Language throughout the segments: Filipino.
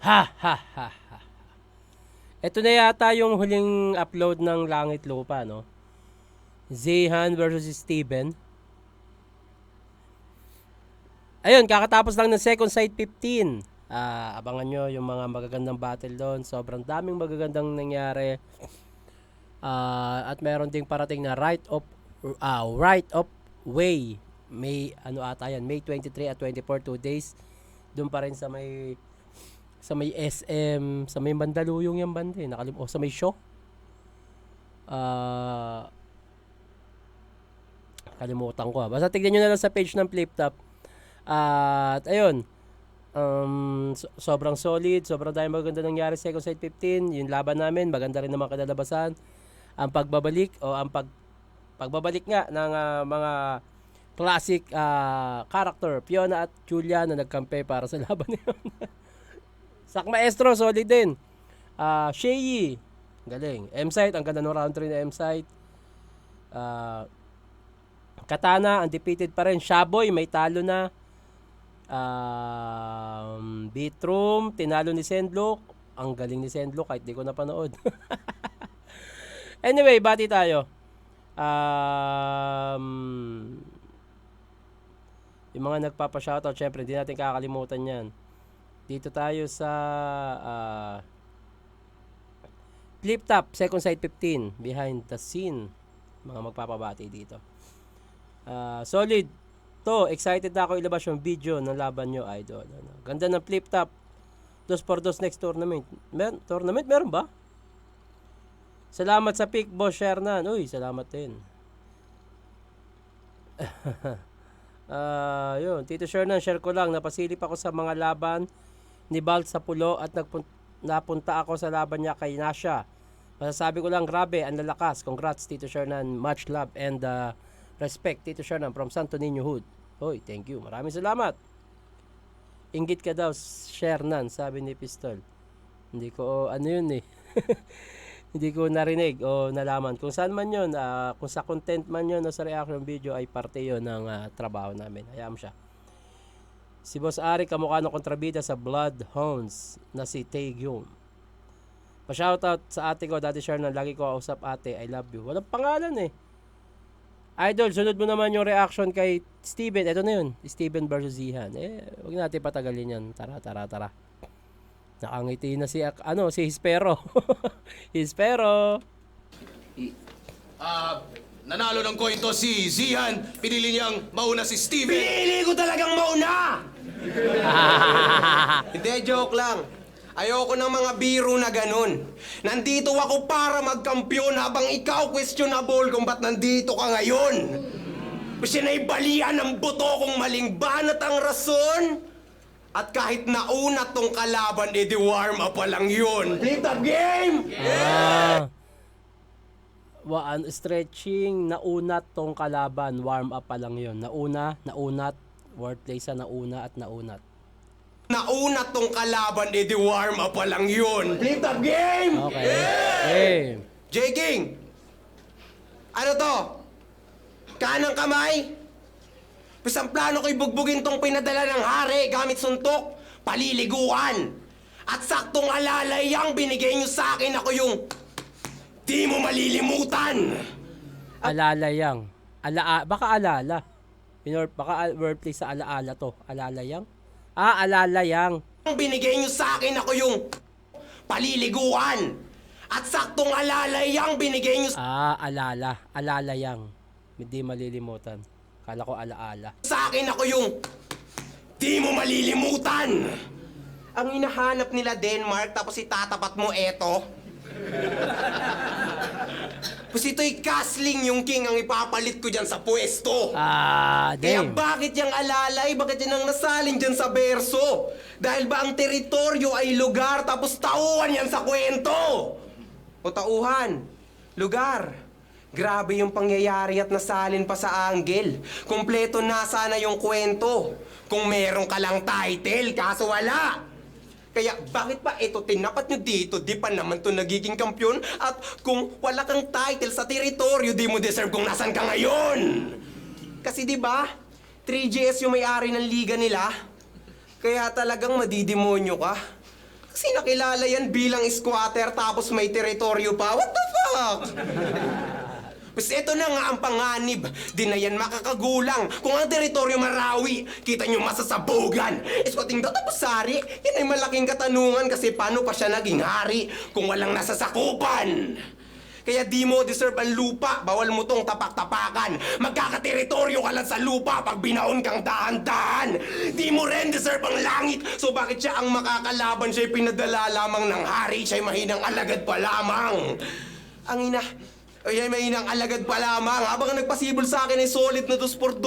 Ha, ha, ha, ha. Ito na yata yung huling upload ng Langit Lupa, no? Zihan versus Steven. Ayun, kakatapos lang ng second sight 15. Abangan nyo yung mga magagandang battle doon. Sobrang daming magagandang nangyari. At meron ding parating na right of way. May ano ata yan, May 23 at 24, 2 days. Doon pa rin sa may SM, sa may Mandaluyong yung banda eh. Sa may show. Kalimutan ko. Basta tignan nyo na lang sa page ng Flip Top. At ayun, sobrang solid, sobrang dahil maganda nangyari sa second sight 15. Yung laban namin, maganda rin naman kadalabasan. Ang pagbabalik pagbabalik nga ng mga classic character, Fiona at Julia na nagkampe para sa laban na yun. Sak Maestro, solid din. Shay, galing. M-Site, ang ganda ng round 3 na M-Site. Katana, undefeated pa rin. Shaboy, may talo na. Beatroom, tinalo ni Sendlock. Ang galing ni Sendlock, kahit di ko napanood. Anyway, bati tayo. Yung mga nagpapa-shoutout, syempre, hindi natin kakalimutan yan. Dito tayo sa Flip Top, second sight 15, behind the scene. Mga magpapabati dito. Solid. To, excited na ako ilabas yung video ng laban nyo, idol. Ganda ng Flip Top. 2x2 next tournament. Meron ba? Salamat sa pick, Boss Shernan. Uy, salamat din. Yun, Tito Shernan, share ko lang. Napasilip ako sa mga laban ni Balt sa Pulo at napunta ako sa laban niya kay Nasha. Masasabi ko lang, grabe, ang lalakas. Congrats, Tito Shernan. Much love and respect, Tito Shernan from Santo Niño Hood. Hoy, thank you. Maraming salamat. Inggit ka daw, Shernan, sabi ni Pistol. Hindi ko, ano yun eh. Hindi ko narinig o nalaman. Kung saan man yun, kung sa content man yun o sa reaction video ay parte yun ng trabaho namin. Hayaan siya. Si Boss Ari, kamukha ng kontrabida sa Bloodhounds na si Taegyum. Pa-shoutout sa ate ko, Daddy Shernan, lagi ko kausap ate, I love you. Walang pangalan eh. Idol, sunod mo naman yung reaction kay Steven. Ito na yun, Steven versus Zihan. Huwag natin patagalin yan. Tara. Nakangiti na si Hispero. Hispero. Nanalo ng coin to si Zihan. Pinili niyang mauna si Steven. Pinili ko talagang mauna! Hindi, joke lang. Ayoko ng mga biro na ganun. Nandito ako para magkampiyon habang ikaw questionable kung ba't nandito ka ngayon. Sinaibalian ng buto kung maling banat ang rason. At kahit nauna tong kalaban, di warm up pa lang yun. Flip Top game! Stretching, naunat tong kalaban, warm up pa lang yun. Naunat, wordplay sa nauna at naunat. Nauna tong kalaban, di warm up pa lang yun. Flip Top game! Okay. Okay. J-King! Ano to? Kanang kamay? Basta ang plano ko'y bugbugin tong pinadala ng hari gamit suntok, paliliguan. At saktong alalay ang binigay nyo sa akin, ako yung di mo malilimutan. Alalayang. Baka alala. Baka wordplay sa alaala to. Alalayang? Alalayang. Ang binigay nyo sa akin, ako yung paliliguan. At saktong alalay ang binigay nyo Alala. Alalayang. Hindi malilimutan. Kala ko alaala. sa akin, ako yung di mo malilimutan. Ang hinahanap nila Denmark, tapos itatapat mo eto. Tapos ito'y Castling, yung king ang ipapalit ko dyan sa pwesto. Kaya Damn. bakit yung alalay, bakit yan ang nasalin dyan sa berso? Dahil ba ang teritoryo ay lugar, tapos tauhan yan sa kwento? O tauhan, lugar. Grabe yung pangyayari at nasalin pa sa anggel. Kompleto na sana yung kwento. Kung meron ka lang title, kaso wala. Kaya bakit pa ito tinapat nyo dito? Di pa naman to nagiging kampyon. At kung wala kang title sa teritoryo, di mo deserve kung nasan ka ngayon. Kasi di ba 3GS yung may-ari ng liga nila. Kaya talagang madidemonyo ka. Kasi nakilala yan bilang squatter tapos may teritoryo pa. What the fuck? Basta ito na nga ang panganib. Di na yan makakagulang. Kung ang teritoryo Marawi, kita nyo masasabugan. Squatting daw tapos sari, yan ay malaking katanungan kasi paano pa siya naging hari kung walang nasasakupan. Kaya di mo deserve ang lupa, bawal mo tong tapak-tapakan. Magkakateritoryo ka lang sa lupa pag binaon kang dahan-dahan. Di mo rin deserve ang langit, so bakit siya ang makakalaban? Siya'y pinadala lamang ng hari, siya'y mahinang alagad pa lamang. Ang ina, ay mahinang alagad pa lamang. Habang ang nagpasibol sa akin ay solid na 2x2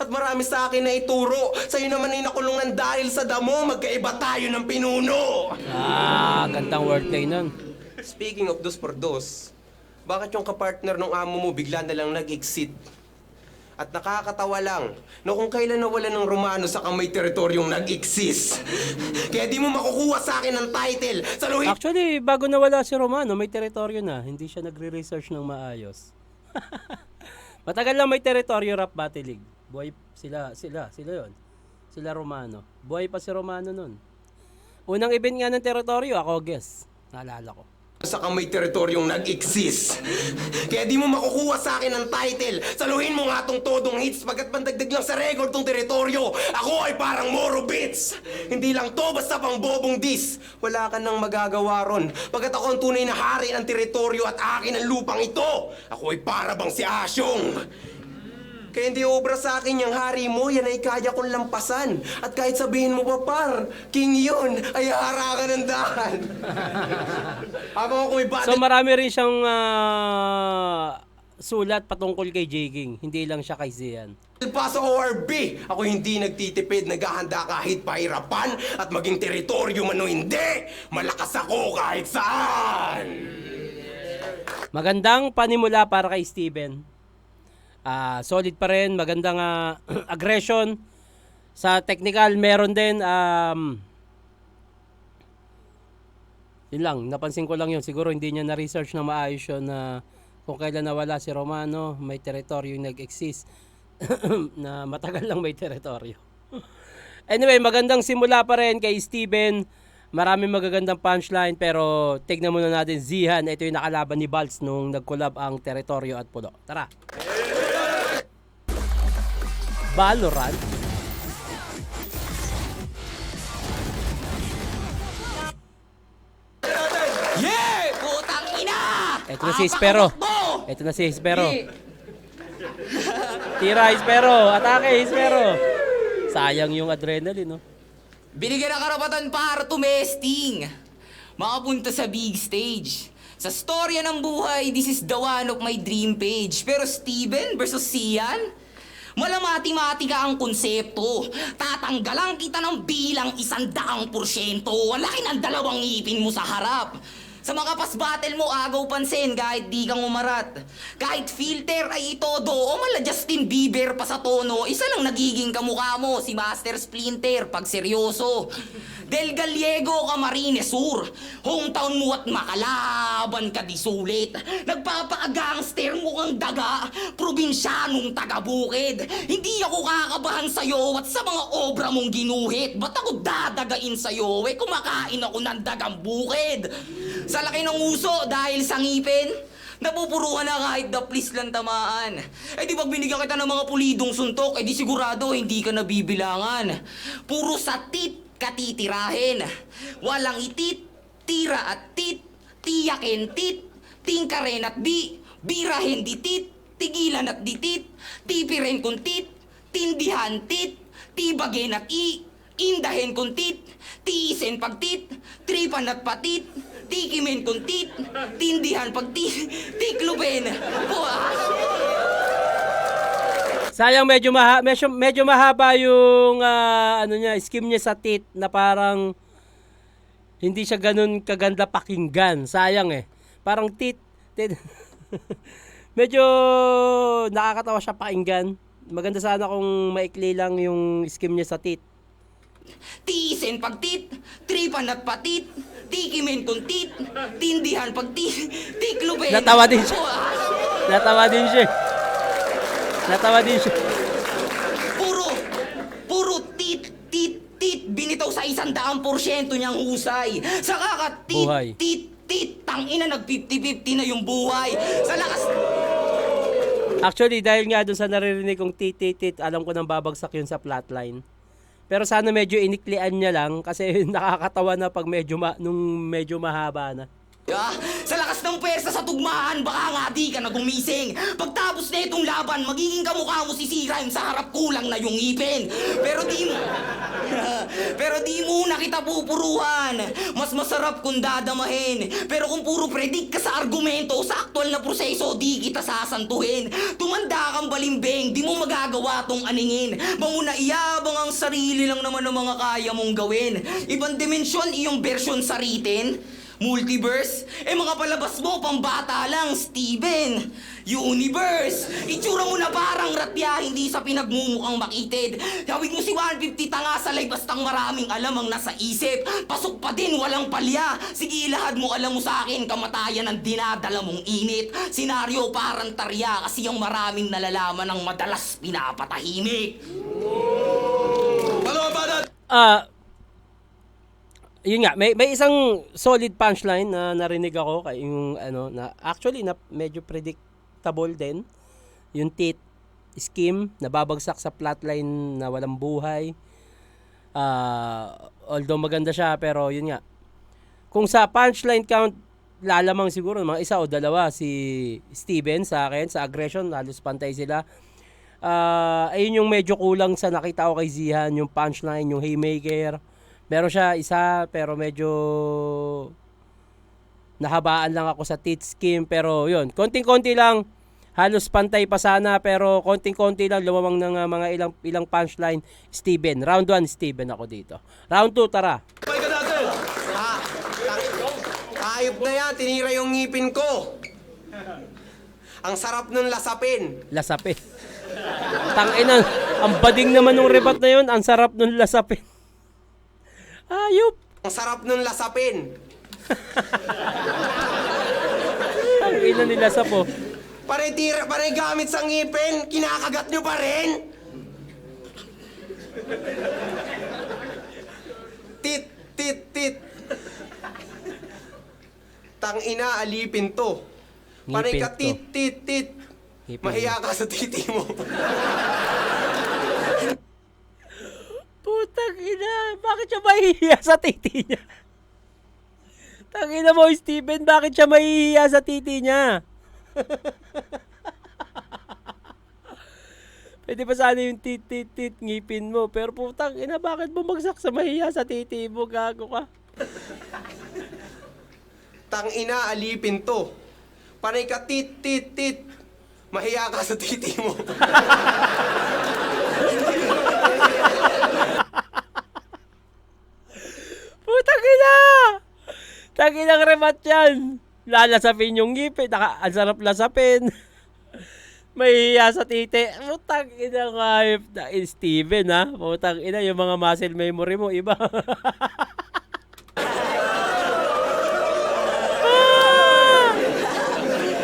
at marami sa akin na ituro. Sa'yo naman ay nakulungan dahil sa damo, magkaiba tayo ng pinuno. Gandang wordplay nun. Speaking of 2x2, bakit yung kapartner ng amo mo bigla na lang nag-exit? At nakakatawa lang, no kung kailan nawala ng Romano sa may teritoryong nag-exist. Kaya di mo makukuha sa akin ang title. Saluhin Actually, bago nawala si Romano, may teritoryo na. Hindi siya nagre-research ng maayos. Matagal lang may teritoryo rap battle league. Buhay sila yon. Sila Romano. Buhay pa si Romano nun. Unang event nga ng teritoryo, ako guess. Naalala ko. sa may teritoryong nag-exist. Kaya di mo makukuha sa akin ang title. Saluhin mo nga tong todong hits pagkat pandagdag lang sa record tong teritoryo. Ako ay parang Moro Beats. Hindi lang to basta pang bobong dis. Wala ka nang magagawa ron. Pagkat ako ang tunay na hari ng teritoryo at akin ang lupang ito. Ako ay para bang si Asyong. Kaya hindi obra sa akin yung hari mo, yan ay kaya kong lampasan. At kahit sabihin mo pa, par, king yun, ay harangan ng dahan. Habang ako may So marami rin siyang sulat patungkol kay J. King. Hindi lang siya kay Zian. pa sa ORB, ako hindi nagtitipid, naghahanda kahit pahirapan at maging teritoryo man o hindi. Malakas ako kahit saan. Magandang panimula para kay Steven. Solid pa rin, magandang aggression. Sa technical, meron din. Yun lang, napansin ko lang yun. Siguro hindi niya na-research na maayos yun na kung kailan nawala si Romano, may teritoryo yung nag-exist. Na matagal lang may teritoryo. Anyway, magandang simula pa rin kay Steven. Maraming magagandang punchline pero tignan muna natin Zihan. Ito yung nakalaban ni Balz nung nag-collab ang teritoryo at pulo. Tara! Valorant. Yeah! Putang ina! Ito na si Espero. Ito na si Espero. Tira Espero. Atake Espero. Sayang yung adrenaline, no? Binigyan ng karapatan para tumesting. Makapunta sa big stage. Sa storya ng buhay, this is the one of my dream page. Pero Steven versus Sian? Malamati-matika ang konsepto. Tatanggalan kita ng bilang 100%. Ang laki ng dalawang ngipin mo sa harap. Sa makapas battle mo, agaw pansin kahit di kang umarat. Kahit filter ay itodo o mala Justin Bieber pa sa tono, isa lang nagiging kamukha mo, si Master Splinter pag seryoso. Del Gallego Camarines Sur, hometown mo at makalaban ka di sulit. Nagpapakagangster mo ang daga, probinsyanong taga-bukid. Hindi ako kakabahan sa'yo at sa mga obra mong ginuhit. Ba't ako dadagain sa'yo? Kumakain ako ng dagang bukid. Sa laki ng uso dahil sa ngipin, napupuruhan na kahit the please lang tamaan. Eh di pag binigyan kita ng mga pulidong suntok, eh di sigurado hindi ka nabibilangan. Puro sa tit katitirahin. Walang itit, tira at tit, tiyakin tit, tingkaren at di, birahin di tit, tigilan at di tit, tipirin kung tit, tindihan tit, tibagin at i, indahin kung tit, tiisen pag tit, tripan at patit, tikimin kung tit, tindihan pag tit, tiklubin. Sayang medyo mahaba yung skim niya sa tit na parang hindi siya ganun kaganda pakinggan. Sayang eh. Parang tit. Medyo nakakatawa siya pakinggan. Maganda sana kung maikli lang yung skim niya sa tit. Tiisen pag tit, tripan at patit, tikimin kung tit, tindihan pag tiklubin. Natawa din siya. Natawa din siya. Puro tit, binitaw sa 100%. ang porsyento niyang husay. Sa Buhay. kakatit, tangina, nag 50-50 na yung buhay. Sa lakas... Actually, dahil nga doon sa naririnig kong tit, alam ko nang babagsak yun sa plotline. Pero sana medyo iniklian niya lang kasi nakakatawa na pag nung medyo mahaba na. Sa lakas ng pwersa sa tugmaan, baka nga di ka na gumising. Pagtapos na itong laban, magiging kamukha mo si Siraim sa harap, kulang na yung ngipin. Pero di mo na kita pupuruhan. Mas masarap kung dadamahin. Pero kung puro predict ka sa argumento, sa aktual na proseso, di kita sasantuhin. Tumanda kang balimbing, di mo magagawa tong aningin. Banguna iyabang ang sarili lang naman ng mga kaya mong gawin. Ibang dimensyon, iyong version saritin. Multiverse? Mga palabas mo, pambata lang, Steven. Universe! Itsura mo na parang ratya, hindi sa pinagmumukhang makitid. Hawig mo si 150 tanga sa live, bastang maraming alam ang nasa isip. Pasok pa din, walang palya. Sige, ilahad mo, alam mo sa akin, kamatayan ang dinadala mong init. Senaryo parang tarya, kasi ang maraming nalalaman ang madalas pinapatahimik. Ano ba that? Yun nga, may isang solid punchline na narinig ako kay yung na actually na medyo predictable din. Yung tit scheme na babagsak sa plotline na walang buhay. Although maganda siya, pero yun nga. Kung sa punchline count lalamang siguro mga isa o dalawa si Steven sa akin sa aggression, halos pantay sila. Ayun yung medyo kulang sa nakita ko kay Zihan, yung punchline, yung haymaker. Meron siya isa pero medyo nahabaan lang ako sa tit scheme, pero yun, konting-konti lang, halos pantay pa sana pero konting-konti lang lumamang ng mga ilang punchline. Steven, round 1 Steven ako dito. Round 2 tara. Pay ka natin! Ayop na yan, tinira yung ngipin ko. Ang sarap nun lasapin. Lasapin. Tangina, ang bading naman ng rebat na yun, ang sarap nun lasapin. Ayop. Ang sarap nun lasapin. Ang ina nila sa po. Pare gamit sa ngipin, kinakagat nyo pa rin. Tit. Tangina, alipin to. Pare Ngipin ka to. tit. Ngipin Mahiya ka sa titi mo. Putang ina, bakit siya mahihiya sa titi niya? Tangina mo, Steven, bakit siya mahihiya sa titi niya? Pwede pa sana yung tit, ngipin mo. Pero putang ina, bakit bumagsak sa mahihiya sa titi mo? Gago ka. Tangina, alipin to. Panay ka tit. Mahiya ka sa titi mo. Putang ina! Tanginang remat yan. Lalasapin yung ngipin. Ang sarap lasapin. Mahihiya sa titi. Putang ina nga. Steven ha. Putang ina, yung mga muscle memory mo iba.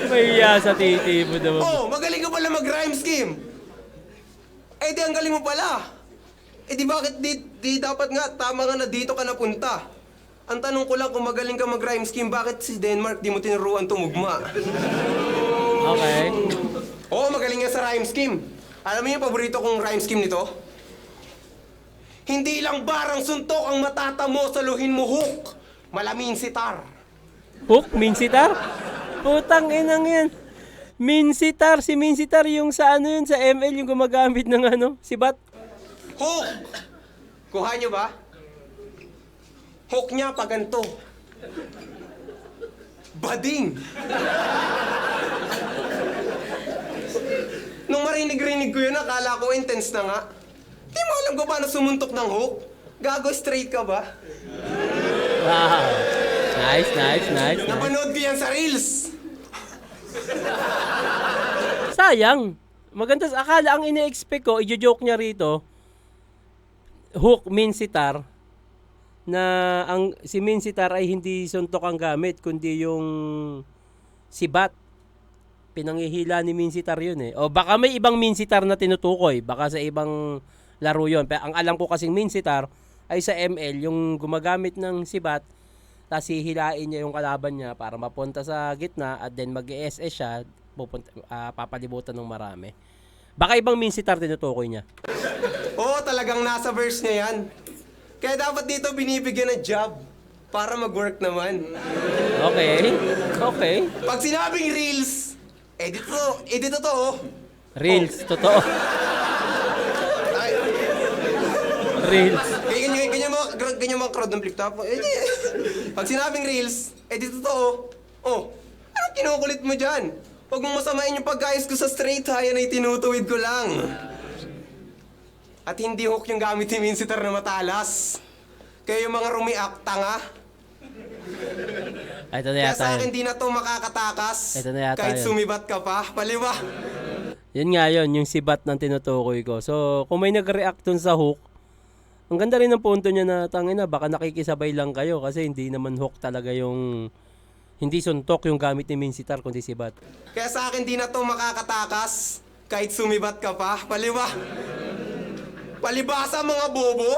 Mahihiya sa titi mo naman. Oh, magaling ka pala mag-rhyme scheme. Eh di ang galing mo pala. Eh di bakit di dapat nga tama nga na dito ka napunta? Ang tanong ko lang kung magaling ka mag-rhyme scheme, bakit si Denmark di mo tinuruan tumugma? Okay. Oo, magaling nga sa rhyme scheme. Alam mo yung paborito kong rhyme scheme nito? Hindi lang barang suntok ang matatamo, saluhin mo hook. Malamin sitar. Hook? Minsitar? Putang inang yan. Minsitar. Si Minsitar yung sa yun, sa ML yung gumagamit ng sibat. Hook! Kuha nyo ba? Hook niya pa ganito. Bading! Nung marinig-rinig ko yun, akala ko intense na nga. Di mo alam ko paano sumuntok ng hook? Gago, straight ka ba? Wow. Nice. Napanood ko yan sa Reels. Sayang. Maganda. Akala ang ine-expect ko, i-joke niya rito, hook, Minsitar, na si Minsitar ay hindi suntok ang gamit, kundi yung sibat. Pinangihila ni Minsitar yun eh. O baka may ibang Minsitar na tinutukoy. Baka sa ibang laro yun. Pero ang alam ko kasing Minsitar, ay sa ML, yung gumagamit ng sibat, tapos hihilain niya yung kalaban niya para mapunta sa gitna at then mag-ESS siya, papalibutan ng marami. Baka ibang minsitar tinutukoy niya. Oo, talagang nasa verse niya yan. Kaya dapat dito binibigyan ng job para mag-work naman. Okay. Okay. Pag sinabing reels, edit to, oh. Reels, totoo. Ay, Reels. ganyan mga crowd ng flip top. Pag sinabing reels, edit to, oh. Anong kinukulit mo dyan? Huwag mong masamain yung pagkayos ko sa straight ha, yan ay tinutuwid ko lang. At hindi hook yung gamit ni Minsitar na matalas. Kaya yung mga rumiak, tanga. Ay, ito na Kaya yata sa akin yun. di na to makakatakas. Ito na yata kahit yun. sumibat ka pa, paliwa. Yun nga yun, yung sibat ng tinutukoy ko. So, kung may nag-react dun sa hook, ang ganda rin ng punto niya na, tangina, baka nakikisabay lang kayo kasi hindi naman hook talaga yung, hindi suntok yung gamit ni Minsitar kundi sibat. Kaya sa akin di na to makakatakas. Kahit sumibat ka pa, paliwa. Palibasa mga bobo.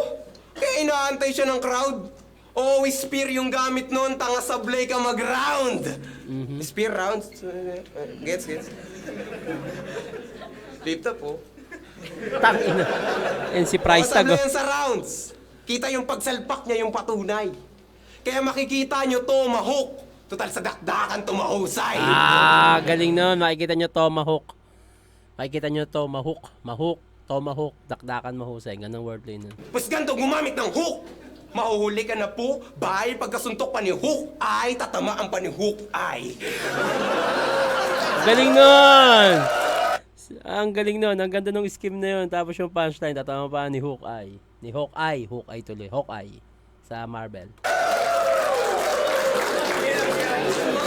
Kaya inaantay siya ng crowd. Always spear yung gamit nun, tanga sablay ka mag-round. Spear rounds. Gets. Flip top, oh. Tangina. And si Price Tag, Tag. yan sa rounds. Kita yung pagsalpak niya yung patunay. Kaya makikita nyo to, mahok. Total sa dakdakan to mahusay. Ah, galing nun. Makikita nyo tomahawk. Makikita nyo tomahawk. Mahawk. Tomahawk. Dakdakan mahusay. Ganang wordplay nun. Mas ganito gumamit ng hook. Mahuhuli ka na po, bahal pagkasuntok pa ni Hook ay tatamaan pa ni Hook ay. Galing nun! Ang galing nun. Ang ganda ng scheme na yun. Tapos yung punchline, tatama pa ni Hawkeye. Ni Hawkeye. Hawkeye tuloy. Hawkeye. Sa Marvel.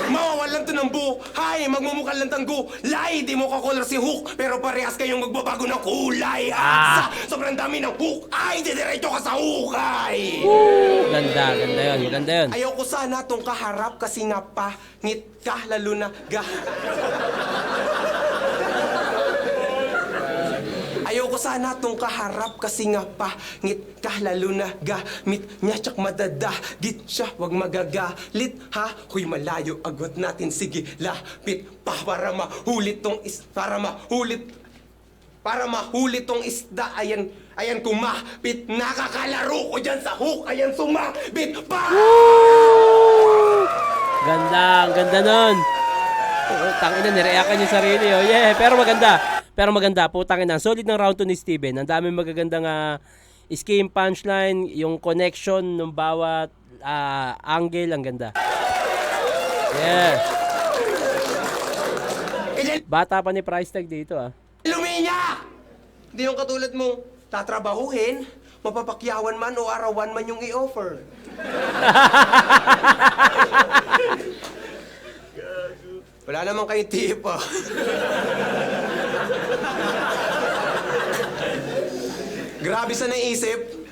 Mawawalan to ng buhay, magmumukhang lang tanggo. Lay, di mo kakolor si Hook, pero parehas kayong magbabago ng kulay. At sa sobrang dami ng Hook ay didiretso ka sa hukay. Ganda. Ganda yun. Ganda yun. Ayaw ko sana tong kaharap kasi nga pangit ka, lalo na Ayaw ko sana tong kaharap kasi nga pangit ka, lalo na gamit niya tsak madadagit siya, wag magagalit ha. Huy, malayo agwat natin, sige lapit pa para mahulit tong para mahulit tong isda. Ayan kumapit, nakakalaro ko dyan sa hook, ayan sumabit pa. Ganda. Ang ganda nun. Oh, tangina, nireakan yung sarili. Oh. Yeah, pero maganda. Putangin na. Solid ng round 2 ni Steven. Ang daming magagandang scheme, punchline, yung connection ng bawat angle. Ang ganda. Yeah. Bata pa ni Price Tag dito Luminya! Hindi yung katulad mong tatrabahuhin, mapapakyawan man o arawan man yung i-offer. Wala naman kayong tip, ah. Grabe sa naisip.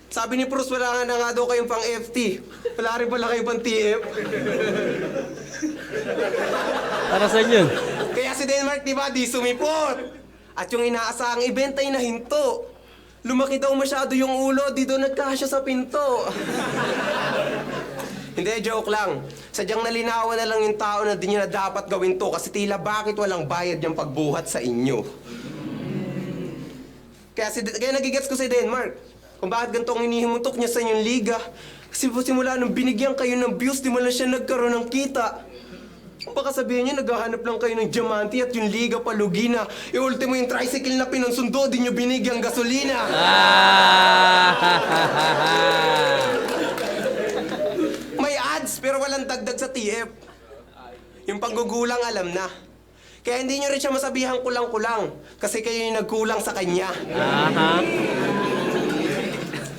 Sabi ni Bruce, wala na nga daw kayong pang FT. Wala rin pala kayong pang TF. Para saan yun? Kaya si Denmark, di ba, di sumipot. At yung inaasahang event ay nahinto. Lumaki daw masyado yung ulo, di daw nagkasya sa pinto. Hindi, joke lang. Sadyang nalinawan na lang yung tao na di niya na dapat gawin to kasi tila bakit walang bayad yung pagbuhat sa inyo. Kaya nagigets ko si Denmark kung bakit ganito ang hinihimutok niya sa inyong liga. Kasi po simula nung binigyan kayo ng views, di mo lang siya nagkaroon ng kita. Kung baka sabihin niya, naghahanap lang kayo ng diamante at yung liga palugi na. Ultimo yung tricycle na pinansundo, di nyo binigyang gasolina. May ads, pero walang dagdag sa TF. Yung panggugulang alam na. Kaya hindi nyo rin siya masabihang kulang-kulang. Kasi kayo yung nagkulang sa kanya.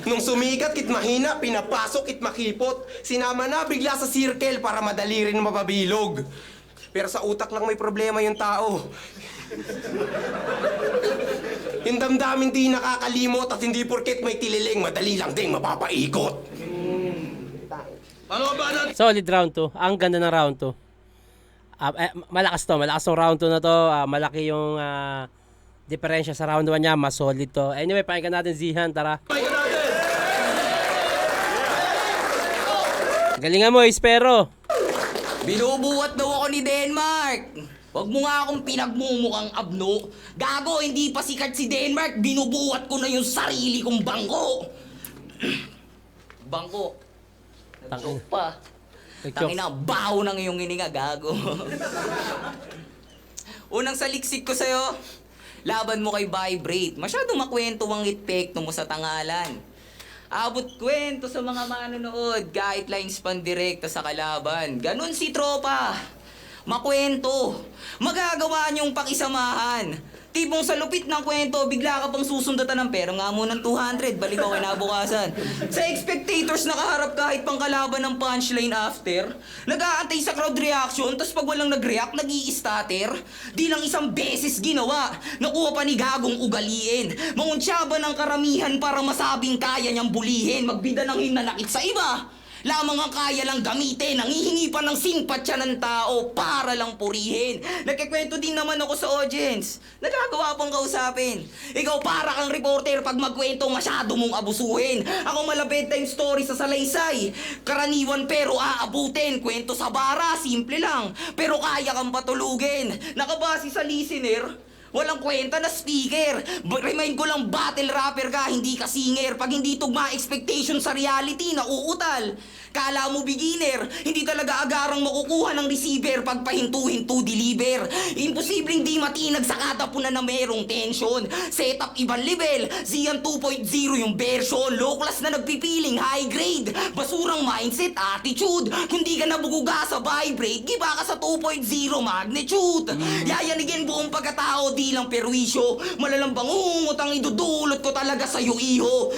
Nung sumikat, kit mahina, pinapasok, kit makipot. Sinama na bigla sa circle para madali rin mapabilog. Pero sa utak lang may problema yung tao. Yung damdamin di nakakalimot at hindi porket may tililing, madali lang ding mapapaikot. Ano ba na? Solid round 2. Ang ganda ng round 2. Malakas tong round 2 na to. Malaki yung diferensya sa round 1 niya. Mas solid to. Anyway, pakinggan natin Zihan. Tara. Pakinggan natin! Galingan mo, Espero. Binubuhat daw ako ni Denmark. Huwag mo nga akong pinagmumukhang abno. Gago, hindi pa sikat si Denmark. Binubuhat ko na yung sarili kong bangko. Bangko. Nag-choke pa. Tangina, baho ng iyong hininga, gago. Unang saliksik ko sa'yo, laban mo kay Vibrate. Masyadong makwento ang epekto mo sa tangalan. Abot kwento sa mga manonood, kahit lines pandirekta sa kalaban. Ganun si tropa. Makwento. Magagawa niyong pakisamahan. Tipong sa lupit ng kwento, bigla ka pang susundatan ng pera nga mo ng 200, balik ako kinabukasan. Sa spectators nakaharap kahit pang kalaban ng punchline after, nag-aantay sa crowd reaction, tas pag walang nag-react, nag-i-statter. Di lang isang beses ginawa, nakuha pa ni Gagong ugaliin. Mauntsaba ng karamihan para masabing kaya niyang bulihin, magbida ng hinanakit sa iba. Lamang ang kaya lang gamitin, nangihingi pa ng simpatya ng tao para lang purihin. Nagkikwento din naman ako sa audience. Nagagawa pang kausapin. Ikaw para kang reporter pag magkwento masyado mong abusuhin. Ako malapit time story sa salaysay. Karaniwan pero aabutin. Kwento sa bara, simple lang. Pero kaya kang patulugin. Nakabase sa listener, walang kwenta na speaker. Remind ko lang, battle rapper ka, hindi ka singer. Pag hindi tugma expectation sa reality, nauutal. Kala mo beginner, hindi talaga agarang makukuha ng receiver pag pahinto-hinto deliver. Imposibleng di matinag sa katapunan na merong tension. Setup ibang level, Zian 2.0 yung version. Low class na nagpipiling high grade. Basurang mindset, attitude. Kung di ka nabuguga sa vibrate, giba ka sa 2.0 magnitude. Yayanigin buong pagkatao, di lang perwisyo. Malalambang ungot ang idudulot ko talaga sa'yo, iho.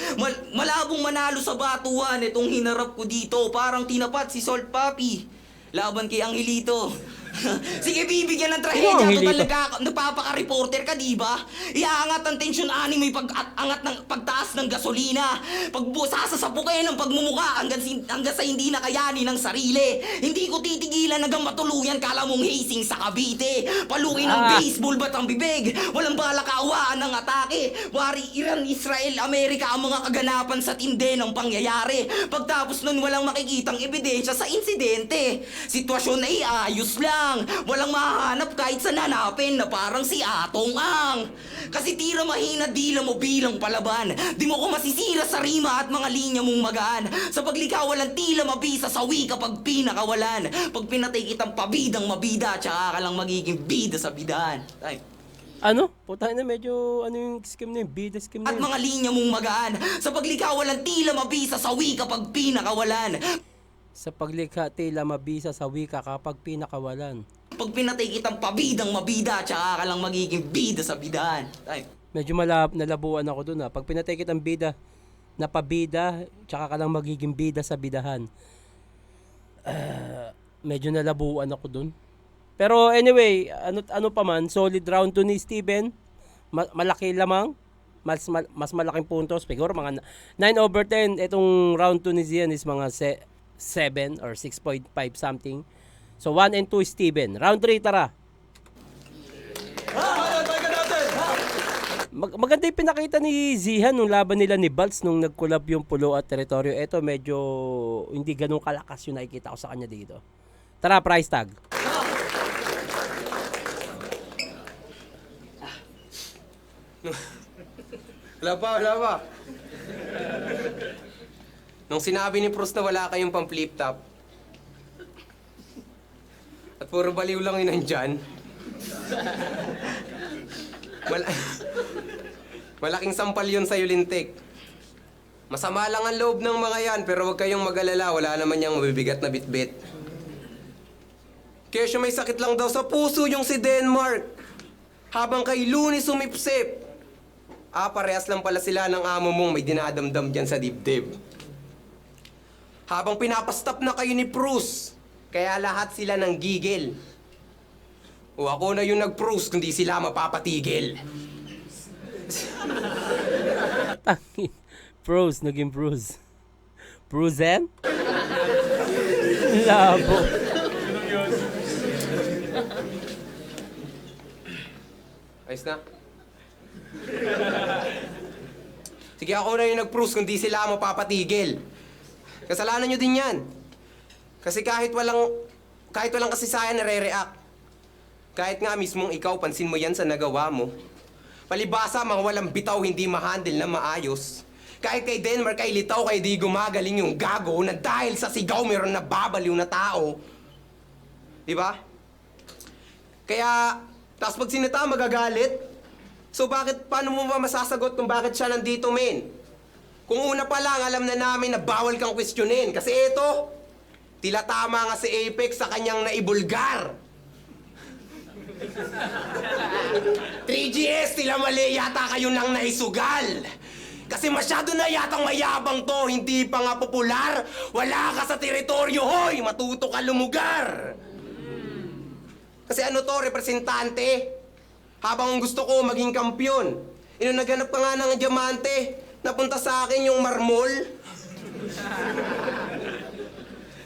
Malabong manalo sa batuan itong hinarap ko dito. Parang tinapat si Salt Papi laban kay Angelito. Sige, bibigyan ng trahedya. Total nagpapaka-reporter ka, di ba? Iaangat ang tensyon ani may pag-angat ng pagtaas ng gasolina. Sasasapukin ng pagmumuka hanggang sa hindi na kayanin ng sarili. Hindi ko titigilan hanggang matuluyan kala mong hazing sa Cavite. Paluin ng baseball bat ang bibig. Walang bala kaawaan ng atake. Wari Iran, Israel, Amerika ang mga kaganapan sa tinde ng pangyayari. Pagtapos nun walang makikitang ebidensya sa insidente. Sitwasyon ay ayos lang. Walang mahanap kahit sa nanapin na parang si Atong Ang. Kasi tira mahina dila mo bilang palaban. Di mo ko masisira sa rima at mga linya mong magaan. Sa paglikaw walang tila mabisa sa wika pag pinakawalan. Pag pinatay kitang pabidang mabida, tsaka ka lang magiging bida sa bidahan. Ay. Ano? Putang na medyo ano yung scheme na yun? Bida scheme na At yun. mga linya mong magaan. Sa paglikaw walang tila mabisa sa wika pag pinakawalan. Sa paglikha, tila mabisa sa wika kapag pinakawalan. Pag pinatay kitang pabidang mabida, tsaka ka lang magiging bida sa bidahan. Ay. Medyo nalabuan ako dun ha. Pag pinatay kitang bida, na pabida, tsaka ka lang magiging bida sa bidahan. Medyo nalabuan ako dun. Pero anyway, ano pa man, solid round 2 ni Steven. Malaki lamang. Mas malaking puntos. Siguro mga 9/10. Itong round 2 ni Zian is mga 7 or 6.5 something. So 1 and 2 Steven. Round 3 tara. Maganda yung pinakita ni Zihan nung laban nila ni Balz nung nag-collab yung Pulo at Teritoryo. Ito medyo hindi ganun kalakas yung nakikita ko sa kanya dito. Tara, price tag. Wala pa. Nung sinabi ni Proust na wala kayong pang flip top, at puro baliw lang yun nandyan, malaking sampal yun sa'yo, lintik. Masama lang ang loob ng mga yan, pero huwag kayong mag-alala, wala naman niyang mabibigat na bitbit. Kesyo may sakit lang daw sa puso yung si Denmark. Habang kay Looney sumipsip. Parehas lang pala sila ng amo mong may dinadamdam dyan sa dibdib. Habang pinapastap na kayo ni Bruce, kaya lahat sila nang gigil. O ako na yung nag-Bruce, kundi sila mapapatigil. Bruce, naging Bruce. Bruzen? Labo. Ayos na? Sige, ako na yung nag-Bruce, kundi sila mapapatigil. Kasalanan nyo din yan. Kasi kahit walang kasaysayan nare-react. Kahit nga mismong ikaw, pansin mo yan sa nagawa mo. Palibasa, mga walang bitaw, hindi ma-handle na maayos. Kahit kay Denmark, kay Litaw, kay di gumagaling yung gago na dahil sa sigaw mayroon na babaliw na tao. Di ba? Kaya, tapos pag sinita, magagalit. So paano mo ba masasagot kung bakit siya nandito, men? Kung una pa lang, alam na namin na bawal kang questionin. Kasi ito, tila tama nga si Apex sa kanyang naibulgar. 3GS, tila mali yata kayo nang naisugal. Kasi masyado na yatang mayabang to, hindi pa nga popular. Wala ka sa teritoryo, hoy! Matuto ka lumugar. Kasi ano to, representante? Habang gusto ko maging kampyon. Naghanap ka nga ng diamante. Napunta sa akin yung marmol.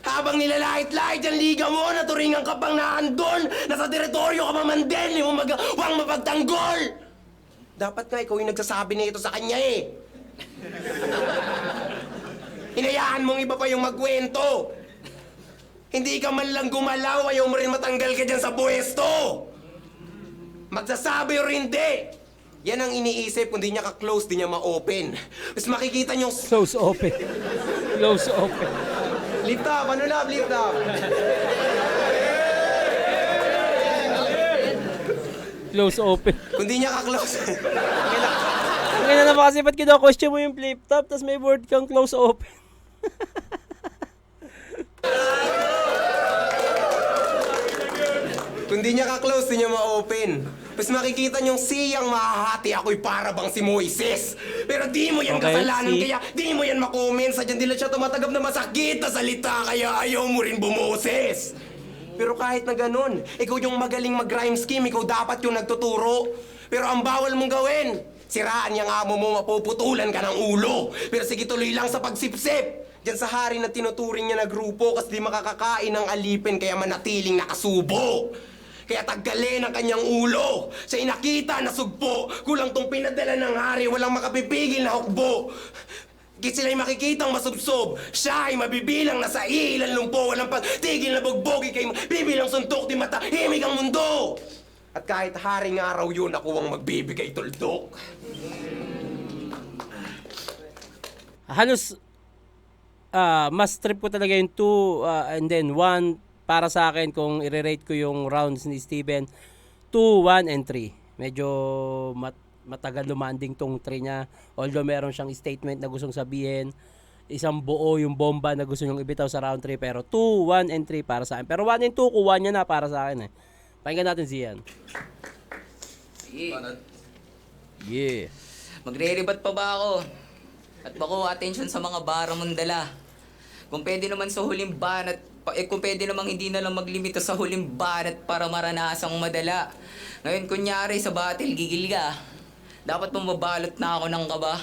Habang nilalait-lait ang liga mo, naturingan ka pang naandun. Nasa teritoryo ka pa man din, huwag mapagtanggol. Dapat nga ikaw yung nagsasabi na ito sa kanya eh. Hinayaan mong iba pa yung magkwento. Hindi ka man lang gumalaw, ayaw mo rin matanggal ka dyan sa pwesto. Magsasabi o hindi. Yan ang iniisip kung di niya ka-close, di niya ma-open. Mas makikita niyong... Close open. Close open. Lift up! Ano na? Lift up! Close open. Kung di niya ka-close... Ngayon na ba kasi ba't kino-question mo yung flip top tapos may word kang close open? Kung di niya ka-close, di niya ma-open. Mas makikita niyong siyang mahahati ako'y para bang si Moises. Pero di mo yan Okay, kasalanan, si- kaya di mo yan makoment. Sadyan din lang siya tumatagap na masakit na salita, kaya ayaw mo rin bumoses. Pero kahit na ganun, ikaw yung magaling mag-rhyme scheme, ikaw dapat yung nagtuturo. Pero ang bawal mong gawin, siraan yung amo mo, mapuputulan ka ng ulo. Pero sige, tuloy lang sa pagsipsip. Diyan sa hari na tinuturing niya na grupo kasi di makakakain ng alipin kaya manatiling nakasubo. Kaya taggalin ang kanyang ulo. Siya inakita na sugpo. Kulang tong pinadala ng hari, walang makapipigil na hukbo. Kaya sila'y makikitang masubsob. Siya ay mabibilang na sa ilan lumpo. Walang pagtigil na bugbog. Ika'y bibilang suntok, di matahimik ang mundo. At kahit haring araw yun, ako ang magbibigay tuldok. Halos mas trip ko talaga yung 2 and then 1 para sa akin kung i-rate ko yung rounds ni Steven. 2, 1, and 3. Medyo matagal lumanding tong 3 niya. Although meron siyang statement na gustong sabihin. Isang buo yung bomba na gusto niyong ibitaw sa round 3. Pero 2, 1, and 3 para sa akin. Pero 1 and 2, kuha niya na para sa akin eh. Pakinggan natin siyan. Yeah. Magre-rebat pa ba ako? At bako attention sa mga bara mong dala. Kung pwede naman sa huling banat, kung pwede namang hindi na lang maglimita sa huling banat para maranasang madala. Ngayon kunyari sa battle gigil ka. Dapat mabalot na ako ng kaba.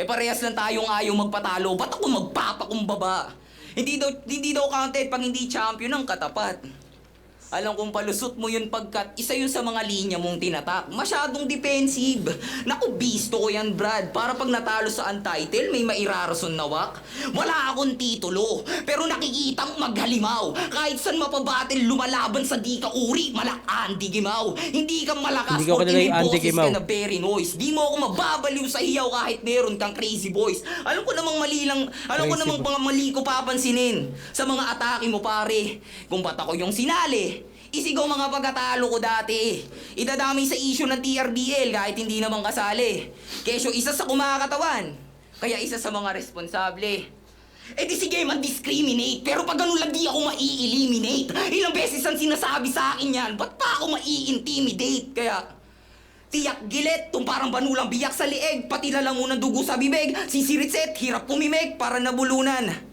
Parehas lang tayong ayaw magpatalo. Ba't ako magpapakumbaba? Hindi daw counted pag hindi champion ang katapat. Alam kong palusot mo yun pagkat isa yun sa mga linya mong tinatak. Masyadong defensive. Naku, bisto ko yan, Brad. Para pag natalo sa untitled, may mairarason na wak. Wala akong titulo, pero nakikitang maghalimaw. Kahit saan mapabatil, lumalaban sa di ka uri, malak Andy Gimaw. Hindi ka malakas, Hindi ko kilala yung Andy boses Gimaw. ka na very noise. Di mo ako mababaliw sa hiyaw kahit meron kang crazy voice. Alam ko namang mali lang, alam ko Crazy namang voice. mga mali ko papansinin sa mga atake mo, pare. Kung ba't ako yung sinali, isigaw mga pagkatalo ko dati. Idadamay sa issue ng TRDL kahit hindi naman kasali. Kesyo isa sa kumakatawan, kaya isa sa mga responsable. Di sige man-discriminate, pero pag ganun lang di ako mai-eliminate. Ilang beses ang sinasabi sa akin yan, ba't pa ako mai-intimidate? Kaya, tiyak gilit, tung parang banulang biyak sa lieg, pati na lang unang dugo sa bibig, sisiritset, hirap pumimik para nabulunan.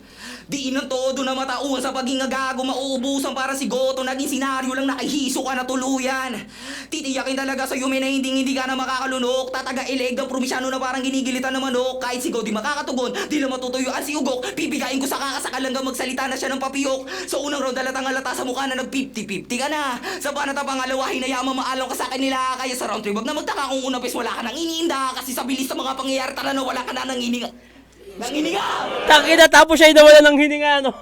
Di inang todo na matauhan sa paging agago, mauubusan para si Goto, naging senaryo lang nakahiso ka na tuluyan. Titiyakin talaga sa'yo may na hindi ka na makakalunok, tataga-ileg ng probinsyano na parang ginigilitan na manok. Kahit si Go di makakatugon, di lang matutuyuan si Ugok, pipigain ko sa kakasakal hanggang magsalita na siya ng papiyok. Sa unang round halatang halata sa mukha na nag-50-50 ka na. Sa panata pangalawa, hinayama maalam ka sa kanila. Kaya sa round 3, wag na magtaka kung unang pes wala ka nang iniinda. Kasi sa bilis ng mga pangyayari tala na wala ka na nang ininga. Nangininga! Tangina, tapos siya nawala ng hininga, no?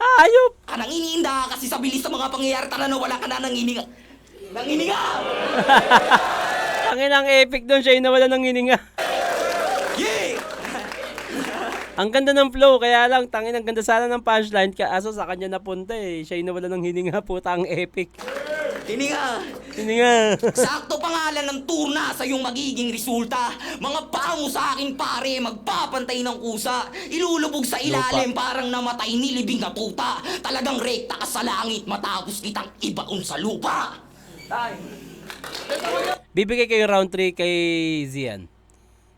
Ayop! Anang iniinda kasi sa bilis ng mga pangyayari tala na wala ka na nangininga. Nangininga! Tangin ang epic doon, siya yung nawala ng hininga. Yeah! Ang ganda ng flow, kaya lang, tangin ang ganda sana ng punchline, kaso sa kanya napunta eh. Siya yung nawala ng hininga, puta ang epic. Hininga! Hininga. Sakto pangalan ng turna sa iyong magiging resulta. Mga bango sa akin pare, magpapantay ng kusa. Ilulubog sa ilalim parang namatay nilibing na tuta. Talagang rekta ka sa langit matapos kitang ibaon sa lupa. Bibigay ko yung round 3 kay Zian.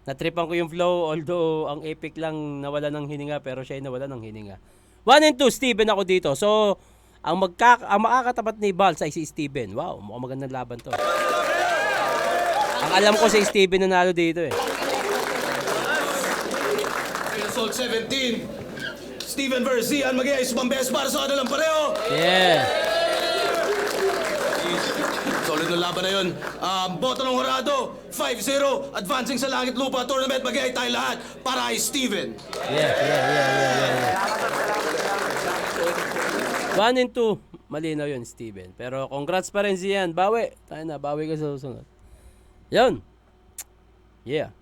Natripan ko yung flow, although ang epic lang nawala ng hininga, pero siya yung nawala ng hininga. 1 and 2, Steven ako dito. So, ang makakatapat ni Balls ay si Steven. Wow, mukhang magandang laban to. Ang alam ko si Steven nanalo dito eh. Assault 17. Steven versus Zian, mag-iayos pang best para sa kanilang pareho. Yeah. Solid na laban na yun. Boto ng Horado, 5-0. Advancing sa Langit Lupa Tournament, mag-iay tayo lahat para kay Steven. Yeah. 1 and 2, malinaw yun, Steven. Pero congrats pa rin Zian. Bawi. Tayo na, bawi ka sa susunod. Yun. Yeah.